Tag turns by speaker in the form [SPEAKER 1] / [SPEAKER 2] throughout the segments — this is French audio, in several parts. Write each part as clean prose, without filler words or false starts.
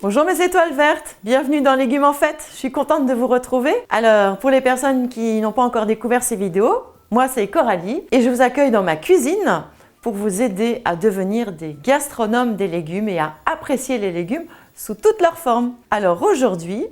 [SPEAKER 1] Bonjour mes étoiles vertes, bienvenue dans Légumes en Fête, je suis contente de vous retrouver. Alors pour les personnes qui n'ont pas encore découvert ces vidéos, moi c'est Coralie et je vous accueille dans ma cuisine pour vous aider à devenir des gastronomes des légumes et à apprécier les légumes sous toutes leurs formes. Alors aujourd'hui,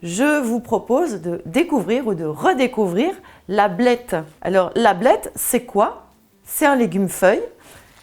[SPEAKER 1] je vous propose de découvrir ou de redécouvrir la blette. Alors la blette, c'est quoi? C'est un légume feuille.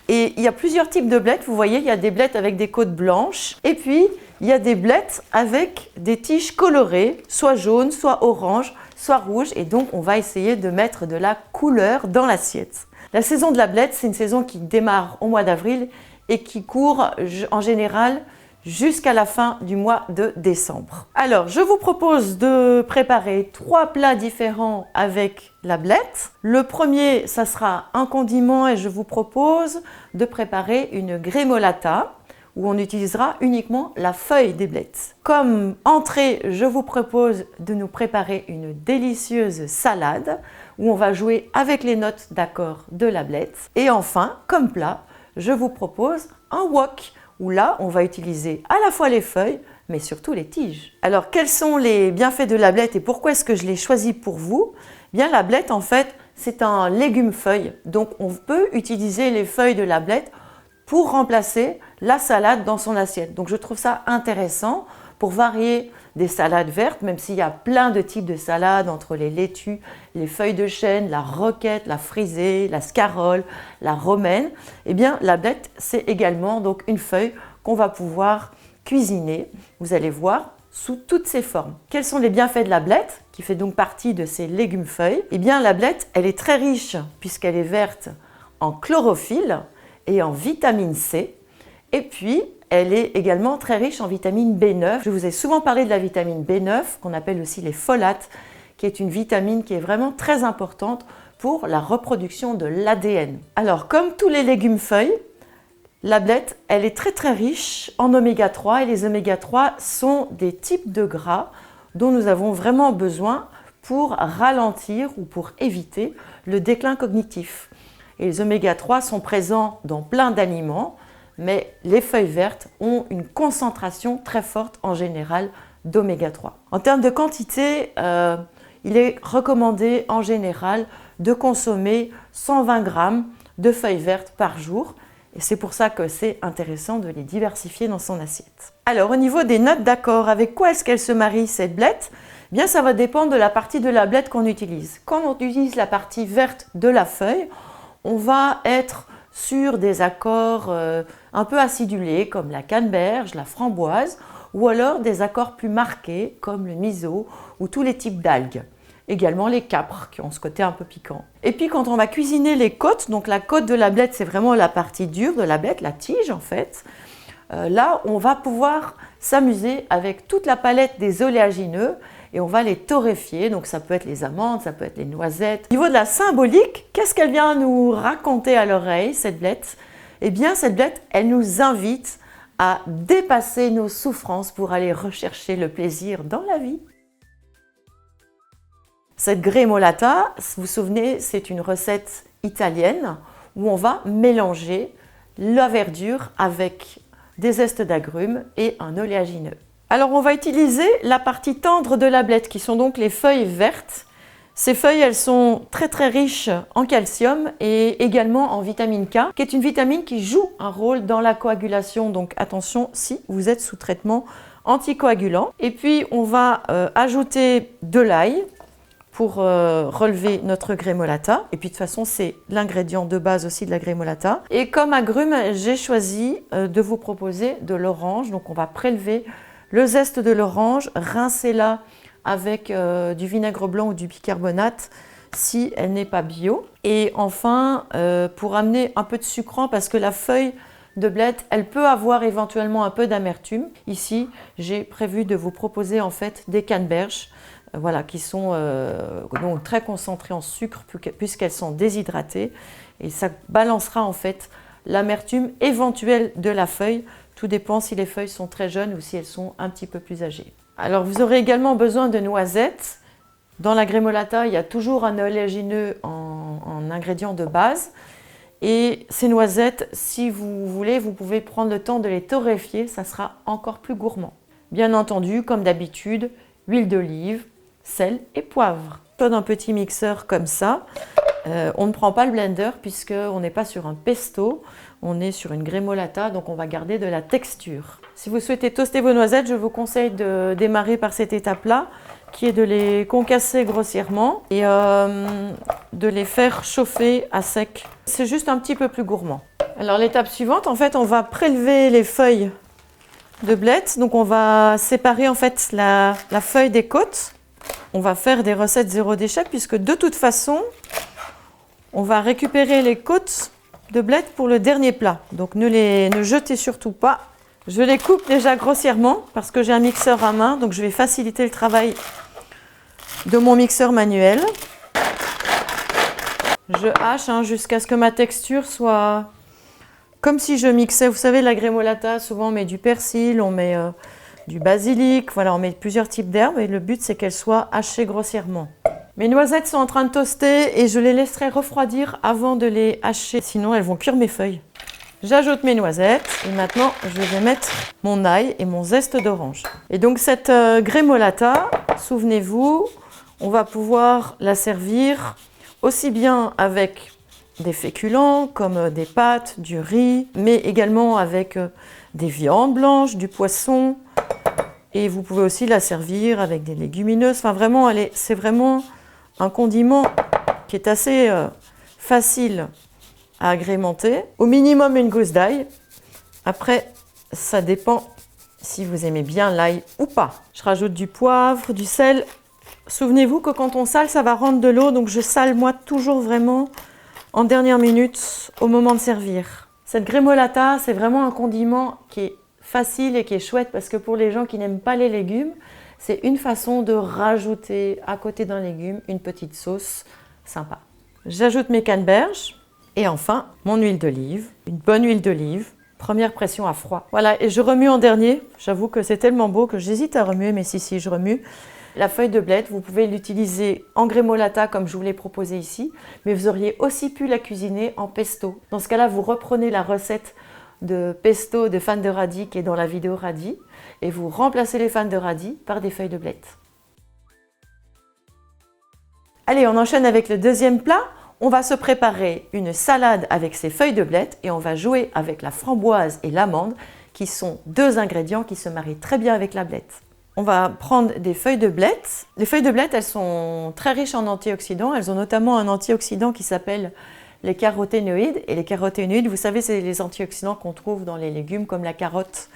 [SPEAKER 1] Et il y a plusieurs types de blettes. Vous voyez, il y a des blettes avec des côtes blanches. Et puis, il y a des blettes avec des tiges colorées, soit jaunes, soit oranges, soit rouges. Et donc, on va essayer de mettre de la couleur dans l'assiette. La saison de la blette, c'est une saison qui démarre au mois d'avril et qui court en général jusqu'à la fin du mois de décembre. Alors, je vous propose de préparer 3 plats différents avec la blette. Le premier, ça sera un condiment et je vous propose de préparer une grémolata où on utilisera uniquement la feuille des blettes. Comme entrée, je vous propose de nous préparer une délicieuse salade où on va jouer avec les notes d'accord de la blette. Et enfin, comme plat, je vous propose un wok où là, on va utiliser à la fois les feuilles, mais surtout les tiges. Alors, quels sont les bienfaits de la blette et pourquoi est-ce que je l'ai choisi pour vous? Bien, la blette, en fait, c'est un légume-feuille. Donc, on peut utiliser les feuilles de la blette pour remplacer la salade dans son assiette. Donc, je trouve ça intéressant pour varier des salades vertes, même s'il y a plein de types de salades entre les laitues, les feuilles de chêne, la roquette, la frisée, la scarole, la romaine. Eh bien, la blette, c'est également donc une feuille qu'on va pouvoir cuisiner. Vous allez voir sous toutes ses formes. Quels sont les bienfaits de la blette, qui fait donc partie de ces légumes feuilles? Eh bien, la blette, elle est très riche puisqu'elle est verte en chlorophylle et en vitamine C. Et puis, elle est également très riche en vitamine B9. Je vous ai souvent parlé de la vitamine B9, qu'on appelle aussi les folates, qui est une vitamine qui est vraiment très importante pour la reproduction de l'ADN. Alors, comme tous les légumes feuilles, la blette, elle est très riche en oméga 3 et les oméga 3 sont des types de gras dont nous avons vraiment besoin pour ralentir ou pour éviter le déclin cognitif. Et les oméga 3 sont présents dans plein d'aliments, mais les feuilles vertes ont une concentration très forte en général d'oméga 3. En termes de quantité, il est recommandé en général de consommer 120 grammes de feuilles vertes par jour. Et c'est pour ça que c'est intéressant de les diversifier dans son assiette. Alors au niveau des notes d'accord, avec quoi est-ce qu'elle se marie cette blette? Bien, ça va dépendre de la partie de la blette qu'on utilise. Quand on utilise la partie verte de la feuille, on va être sur des accords un peu acidulés comme la canneberge, la framboise, ou alors des accords plus marqués comme le miso ou tous les types d'algues. Également les capres qui ont ce côté un peu piquant. Et puis quand on va cuisiner les côtes, donc la côte de la blette, c'est vraiment la partie dure de la blette, la tige en fait. Là, on va pouvoir s'amuser avec toute la palette des oléagineux et on va les torréfier. Donc ça peut être les amandes, ça peut être les noisettes. Au niveau de la symbolique, qu'est-ce qu'elle vient nous raconter à l'oreille, cette blette? Eh bien, cette blette, elle nous invite à dépasser nos souffrances pour aller rechercher le plaisir dans la vie. Cette grémolata, vous vous souvenez, c'est une recette italienne où on va mélanger la verdure avec des zestes d'agrumes et un oléagineux. Alors on va utiliser la partie tendre de la blette qui sont donc les feuilles vertes. Ces feuilles, elles sont très riches en calcium et également en vitamine K, qui est une vitamine qui joue un rôle dans la coagulation. Donc attention si vous êtes sous traitement anticoagulant. Et puis on va ajouter de l'ail pour relever notre grémolata. Et puis de toute façon, c'est l'ingrédient de base aussi de la grémolata. Et comme agrumes, j'ai choisi de vous proposer de l'orange. Donc on va prélever le zeste de l'orange, rincer-la avec du vinaigre blanc ou du bicarbonate si elle n'est pas bio. Et enfin, pour amener un peu de sucrant, parce que la feuille de blette, elle peut avoir éventuellement un peu d'amertume. Ici, j'ai prévu de vous proposer en fait des canneberges, voilà, qui sont donc très concentrées en sucre puisqu'elles sont déshydratées. Et ça balancera en fait l'amertume éventuelle de la feuille. Tout dépend si les feuilles sont très jeunes ou si elles sont un petit peu plus âgées. Alors vous aurez également besoin de noisettes. Dans la grémolata, il y a toujours un oléagineux en ingrédient de base. Et ces noisettes, si vous voulez, vous pouvez prendre le temps de les torréfier, ça sera encore plus gourmand. Bien entendu, comme d'habitude, huile d'olive, sel et poivre. Dans un petit mixeur comme ça, on ne prend pas le blender puisqu'on n'est pas sur un pesto, on est sur une gremolata, donc on va garder de la texture. Si vous souhaitez toaster vos noisettes, je vous conseille de démarrer par cette étape-là, qui est de les concasser grossièrement et de les faire chauffer à sec. C'est juste un petit peu plus gourmand. Alors l'étape suivante, en fait, on va prélever les feuilles de blettes. Donc on va séparer en fait la feuille des côtes. On va faire des recettes zéro déchet puisque de toute façon, on va récupérer les côtes de blettes pour le dernier plat. Donc ne jetez surtout pas. Je les coupe déjà grossièrement parce que j'ai un mixeur à main, donc je vais faciliter le travail de mon mixeur manuel. Je hache jusqu'à ce que ma texture soit comme si je mixais. Vous savez, la gremolata, souvent on met du persil, on met du basilic, voilà, on met plusieurs types d'herbes et le but c'est qu'elles soient hachées grossièrement. Mes noisettes sont en train de toaster et je les laisserai refroidir avant de les hacher, sinon elles vont cuire mes feuilles. J'ajoute mes noisettes et maintenant je vais mettre mon ail et mon zeste d'orange. Et donc cette gremolata, souvenez-vous, on va pouvoir la servir aussi bien avec des féculents comme des pâtes, du riz, mais également avec des viandes blanches, du poisson. Et vous pouvez aussi la servir avec des légumineuses. Enfin vraiment, c'est vraiment un condiment qui est assez facile à agrémenter. Au minimum une gousse d'ail. Après, ça dépend si vous aimez bien l'ail ou pas. Je rajoute du poivre, du sel. Souvenez-vous que quand on sale, ça va rendre de l'eau. Donc je sale moi toujours vraiment en dernière minute au moment de servir. Cette gremolata, c'est vraiment un condiment qui est facile et qui est chouette parce que pour les gens qui n'aiment pas les légumes, c'est une façon de rajouter à côté d'un légume une petite sauce sympa. J'ajoute mes canneberges et enfin mon huile d'olive, une bonne huile d'olive, première pression à froid. Voilà, et je remue en dernier. J'avoue que c'est tellement beau que j'hésite à remuer, mais si, je remue. La feuille de blette, vous pouvez l'utiliser en gremolata comme je vous l'ai proposé ici, mais vous auriez aussi pu la cuisiner en pesto. Dans ce cas-là, vous reprenez la recette de pesto de fans de radis qui est dans la vidéo radis et vous remplacez les fans de radis par des feuilles de blette. Allez, on enchaîne avec le deuxième plat. On va se préparer une salade avec ces feuilles de blette et on va jouer avec la framboise et l'amande qui sont deux ingrédients qui se marient très bien avec la blette. On va prendre des feuilles de blette. Les feuilles de blette, elles sont très riches en antioxydants. Elles ont notamment un antioxydant qui s'appelle les caroténoïdes. Et les caroténoïdes, vous savez, c'est les antioxydants qu'on trouve dans les légumes comme la carotte.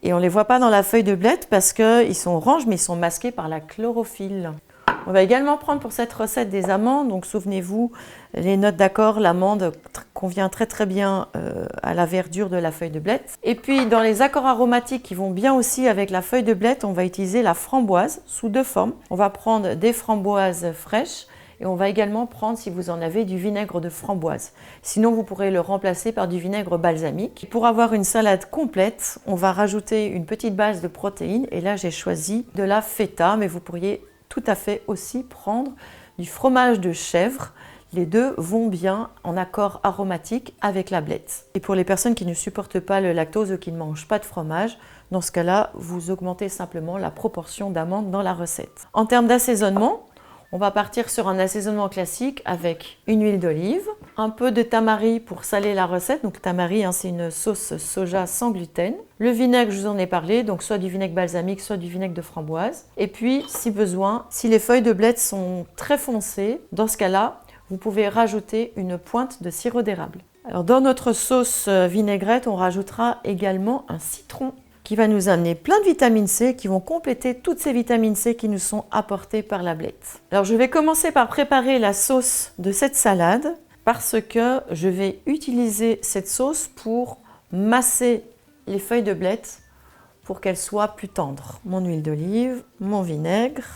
[SPEAKER 1] Et on ne les voit pas dans la feuille de blette parce qu'ils sont oranges, mais ils sont masqués par la chlorophylle. On va également prendre pour cette recette des amandes. Donc souvenez-vous, les notes d'accord, l'amande convient très très bien à la verdure de la feuille de blette. Et puis dans les accords aromatiques qui vont bien aussi avec la feuille de blette, on va utiliser la framboise sous deux formes. On va prendre des framboises fraîches et on va également prendre, si vous en avez, du vinaigre de framboise. Sinon, vous pourrez le remplacer par du vinaigre balsamique. Pour avoir une salade complète, on va rajouter une petite base de protéines. Et là, j'ai choisi de la feta, mais vous pourriez tout à fait aussi prendre du fromage de chèvre. Les deux vont bien en accord aromatique avec la blette. Et pour les personnes qui ne supportent pas le lactose ou qui ne mangent pas de fromage, dans ce cas-là, vous augmentez simplement la proportion d'amandes dans la recette. En termes d'assaisonnement, on va partir sur un assaisonnement classique avec une huile d'olive, un peu de tamari pour saler la recette. Donc tamari, c'est une sauce soja sans gluten. Le vinaigre, je vous en ai parlé, donc soit du vinaigre balsamique, soit du vinaigre de framboise. Et puis, si besoin, si les feuilles de blette sont très foncées, dans ce cas-là, vous pouvez rajouter une pointe de sirop d'érable. Alors, dans notre sauce vinaigrette, on rajoutera également un citron qui va nous amener plein de vitamine C qui vont compléter toutes ces vitamines C qui nous sont apportées par la blette. Alors je vais commencer par préparer la sauce de cette salade parce que je vais utiliser cette sauce pour masser les feuilles de blette pour qu'elles soient plus tendres. Mon huile d'olive, mon vinaigre,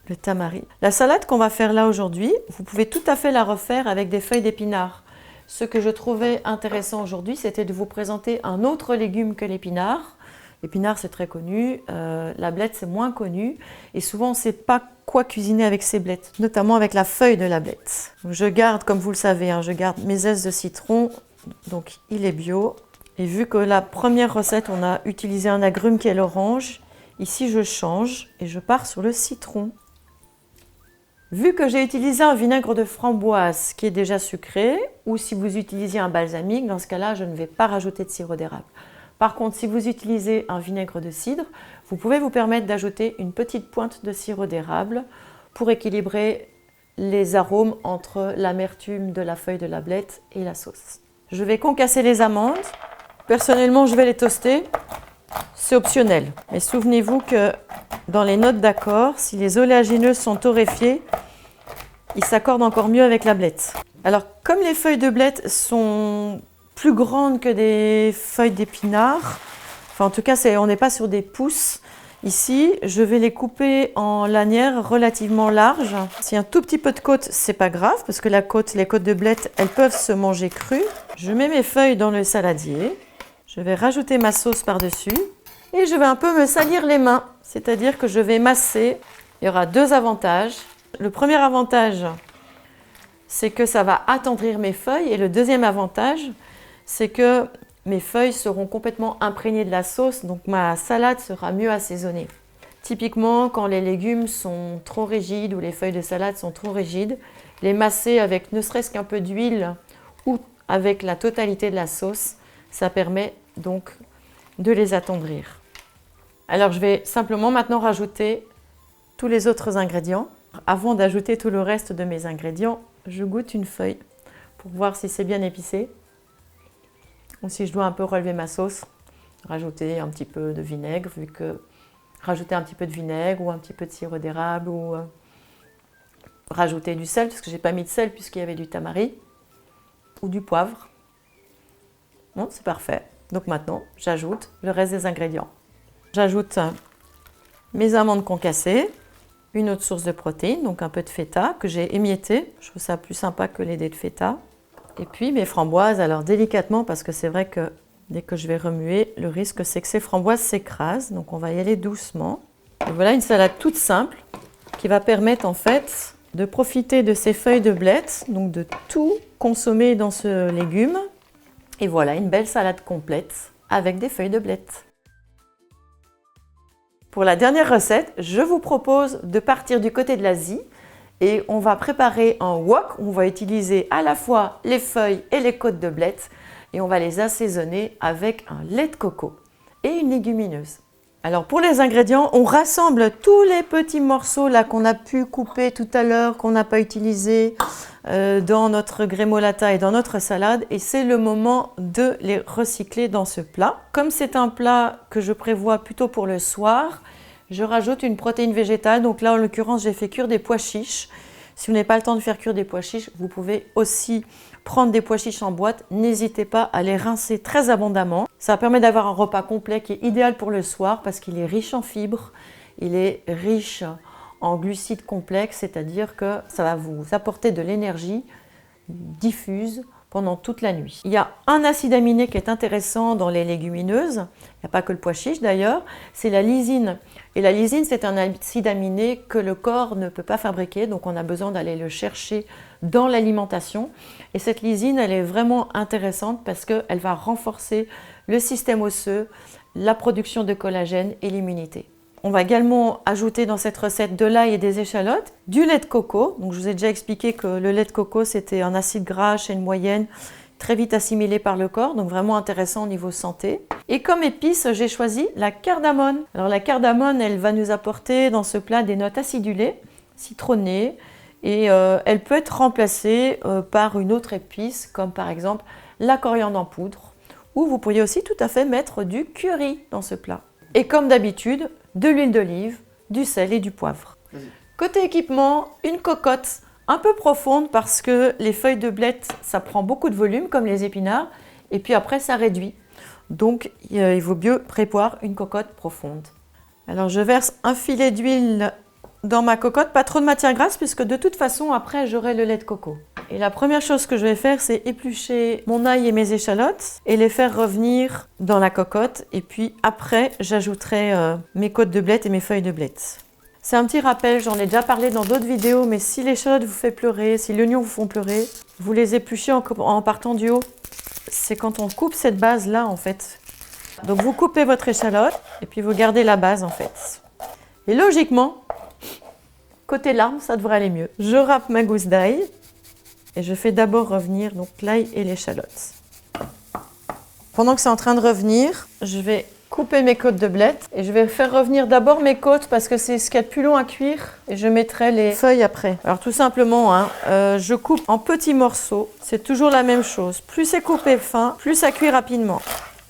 [SPEAKER 1] le tamari. La salade qu'on va faire là aujourd'hui, vous pouvez tout à fait la refaire avec des feuilles d'épinards. Ce que je trouvais intéressant aujourd'hui, c'était de vous présenter un autre légume que l'épinard. L'épinard, c'est très connu, la blette, c'est moins connu. Et souvent, on ne sait pas quoi cuisiner avec ces blettes, notamment avec la feuille de la blette. Je garde, comme vous le savez, je garde mes zestes de citron, donc il est bio. Et vu que la première recette, on a utilisé un agrume qui est l'orange, ici je change et je pars sur le citron. Vu que j'ai utilisé un vinaigre de framboise qui est déjà sucré, ou si vous utilisez un balsamique, dans ce cas-là, je ne vais pas rajouter de sirop d'érable. Par contre, si vous utilisez un vinaigre de cidre, vous pouvez vous permettre d'ajouter une petite pointe de sirop d'érable pour équilibrer les arômes entre l'amertume de la feuille de la blette et la sauce. Je vais concasser les amandes. Personnellement, je vais les toaster. C'est optionnel. Mais souvenez-vous que dans les notes d'accord, si les oléagineuses sont torréfiées, ils s'accordent encore mieux avec la blette. Alors, comme les feuilles de blette sont plus grandes que des feuilles d'épinards, enfin en tout cas, on n'est pas sur des pousses, ici, je vais les couper en lanières relativement larges. S'il y a un tout petit peu de côte, c'est pas grave, parce que les côtes de blette, elles peuvent se manger crues. Je mets mes feuilles dans le saladier. Je vais rajouter ma sauce par-dessus et je vais un peu me salir les mains, c'est-à-dire que je vais masser. Il y aura deux avantages. Le premier avantage, c'est que ça va attendrir mes feuilles et le deuxième avantage, c'est que mes feuilles seront complètement imprégnées de la sauce, donc ma salade sera mieux assaisonnée. Typiquement, quand les légumes sont trop rigides ou les feuilles de salade sont trop rigides, les masser avec ne serait-ce qu'un peu d'huile ou avec la totalité de la sauce, ça permet donc de les attendrir. Alors je vais simplement maintenant rajouter tous les autres ingrédients. Avant d'ajouter tout le reste de mes ingrédients, je goûte une feuille pour voir si c'est bien épicé ou si je dois un peu relever ma sauce. Rajouter un petit peu de vinaigre, vu que rajouter un petit peu de vinaigre ou un petit peu de sirop d'érable ou rajouter du sel, parce que j'ai pas mis de sel puisqu'il y avait du tamari ou du poivre. Bon, c'est parfait. Donc maintenant, j'ajoute le reste des ingrédients. J'ajoute mes amandes concassées, une autre source de protéines, donc un peu de feta que j'ai émietté. Je trouve ça plus sympa que les dés de feta. Et puis mes framboises, alors délicatement, parce que c'est vrai que dès que je vais remuer, le risque c'est que ces framboises s'écrasent. Donc on va y aller doucement. Et voilà une salade toute simple qui va permettre en fait de profiter de ces feuilles de blette, donc de tout consommer dans ce légume. Et voilà une belle salade complète avec des feuilles de blette. Pour la dernière recette, je vous propose de partir du côté de l'Asie et on va préparer un wok où on va utiliser à la fois les feuilles et les côtes de blette et on va les assaisonner avec un lait de coco et une légumineuse. Alors pour les ingrédients, on rassemble tous les petits morceaux là qu'on a pu couper tout à l'heure, qu'on n'a pas utilisé dans notre grémolata et dans notre salade et c'est le moment de les recycler dans ce plat. Comme c'est un plat que je prévois plutôt pour le soir, je rajoute une protéine végétale. Donc là en l'occurrence j'ai fait cuire des pois chiches. Si vous n'avez pas le temps de faire cuire des pois chiches, vous pouvez aussi prendre des pois chiches en boîte. N'hésitez pas à les rincer très abondamment. Ça permet d'avoir un repas complet qui est idéal pour le soir parce qu'il est riche en fibres, il est riche en glucides complexes, c'est-à-dire que ça va vous apporter de l'énergie diffuse pendant toute la nuit. Il y a un acide aminé qui est intéressant dans les légumineuses, il n'y a pas que le pois chiche d'ailleurs, c'est la lysine. Et la lysine, c'est un acide aminé que le corps ne peut pas fabriquer, donc on a besoin d'aller le chercher dans l'alimentation. Et cette lysine, elle est vraiment intéressante parce qu'elle va renforcer le système osseux, la production de collagène et l'immunité. On va également ajouter dans cette recette de l'ail et des échalotes, du lait de coco. Donc je vous ai déjà expliqué que le lait de coco, c'était un acide gras chaîne moyenne, très vite assimilé par le corps, donc vraiment intéressant au niveau santé. Et comme épice, j'ai choisi la cardamone. Alors la cardamone, elle va nous apporter dans ce plat des notes acidulées, citronnées, et elle peut être remplacée par une autre épice, comme par exemple la coriandre en poudre, ou vous pourriez aussi tout à fait mettre du curry dans ce plat. Et comme d'habitude, de l'huile d'olive, du sel et du poivre. Côté équipement, une cocotte un peu profonde parce que les feuilles de blette, ça prend beaucoup de volume comme les épinards et puis après ça réduit. Donc il vaut mieux prévoir une cocotte profonde. Alors je verse un filet d'huile dans ma cocotte, pas trop de matière grasse puisque de toute façon après j'aurai le lait de coco. Et la première chose que je vais faire, c'est éplucher mon ail et mes échalotes et les faire revenir dans la cocotte. Et puis après, j'ajouterai mes côtes de blette et mes feuilles de blette. C'est un petit rappel, j'en ai déjà parlé dans d'autres vidéos, mais si l'échalote vous fait pleurer, si l'oignon vous font pleurer, vous les épluchez en partant du haut. C'est quand on coupe cette base-là, en fait. Donc vous coupez votre échalote et puis vous gardez la base, en fait. Et logiquement, côté larmes, ça devrait aller mieux. Je râpe ma gousse d'ail et je fais d'abord revenir donc l'ail et l'échalote. Pendant que c'est en train de revenir, je vais couper mes côtes de blettes et je vais faire revenir d'abord mes côtes parce que c'est ce qu'il y a de plus long à cuire et je mettrai les feuilles après. Alors tout simplement, je coupe en petits morceaux, c'est toujours la même chose. Plus c'est coupé fin, plus ça cuit rapidement.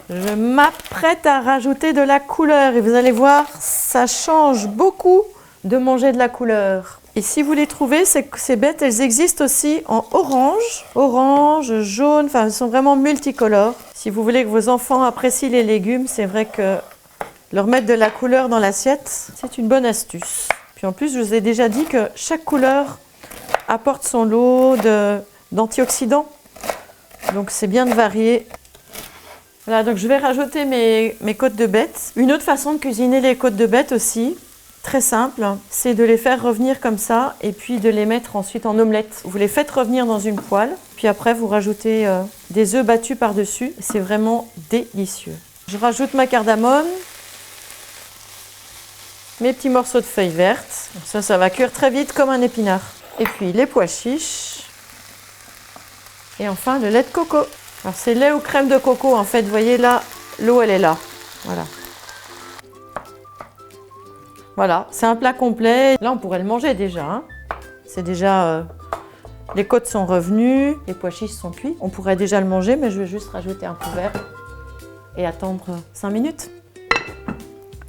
[SPEAKER 1] Je m'apprête à rajouter de la couleur et vous allez voir, ça change beaucoup de manger de la couleur. Et si vous les trouvez, ces bêtes, elles existent aussi en orange, jaune, enfin elles sont vraiment multicolores. Si vous voulez que vos enfants apprécient les légumes, c'est vrai que leur mettre de la couleur dans l'assiette, c'est une bonne astuce. Puis en plus, je vous ai déjà dit que chaque couleur apporte son lot d'antioxydants. Donc c'est bien de varier. Voilà, donc je vais rajouter mes côtes de bête. Une autre façon de cuisiner les côtes de bête aussi, très simple, c'est de les faire revenir comme ça et puis de les mettre ensuite en omelette. Vous les faites revenir dans une poêle, puis après vous rajoutez des œufs battus par-dessus. C'est vraiment délicieux. Je rajoute ma cardamome, mes petits morceaux de feuilles vertes. Ça va cuire très vite comme un épinard. Et puis les pois chiches. Et enfin le lait de coco. Alors c'est lait ou crème de coco en fait. Vous voyez là, l'eau elle est là. Voilà. Voilà, c'est un plat complet. Là, on pourrait le manger déjà. C'est déjà... les côtes sont revenues, les pois chiches sont cuits. On pourrait déjà le manger, mais je vais juste rajouter un couvert et attendre 5 minutes.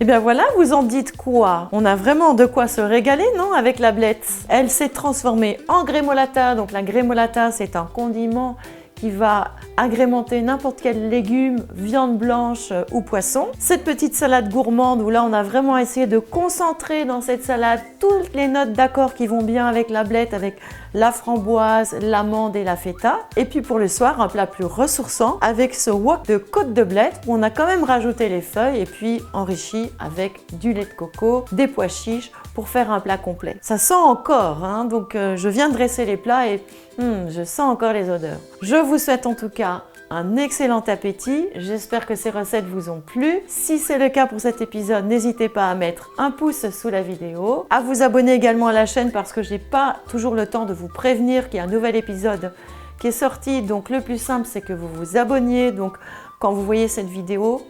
[SPEAKER 1] Et bien voilà, vous en dites quoi? On a vraiment de quoi se régaler, non, avec la blette? Elle s'est transformée en grémolata. Donc la grémolata, c'est un condiment qui va agrémenter n'importe quel légume, viande blanche ou poisson. Cette petite salade gourmande où là on a vraiment essayé de concentrer dans cette salade toutes les notes d'accord qui vont bien avec la blette, avec la framboise, l'amande et la feta. Et puis pour le soir, un plat plus ressourçant avec ce wok de côte de blette où on a quand même rajouté les feuilles et puis enrichi avec du lait de coco, des pois chiches pour faire un plat complet. Ça sent encore, donc je viens de dresser les plats et je sens encore les odeurs. Je vous souhaite en tout cas un excellent appétit. J'espère que ces recettes vous ont plu. Si c'est le cas pour cet épisode, n'hésitez pas à mettre un pouce sous la vidéo, à vous abonner également à la chaîne parce que je n'ai pas toujours le temps de vous prévenir qu'il y a un nouvel épisode qui est sorti. Donc le plus simple, c'est que vous vous abonniez. Donc quand vous voyez cette vidéo,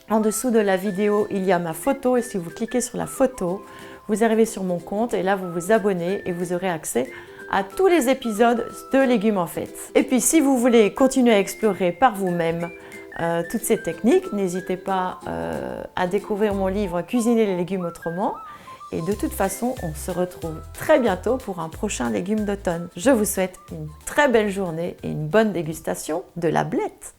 [SPEAKER 1] en dessous de la vidéo, il y a ma photo et si vous cliquez sur la photo, vous arrivez sur mon compte et là vous vous abonnez et vous aurez accès à tous les épisodes de Légumes en Fête. Et puis si vous voulez continuer à explorer par vous-même toutes ces techniques, n'hésitez pas à découvrir mon livre Cuisiner les légumes autrement. Et de toute façon, on se retrouve très bientôt pour un prochain légume d'automne. Je vous souhaite une très belle journée et une bonne dégustation de la blette.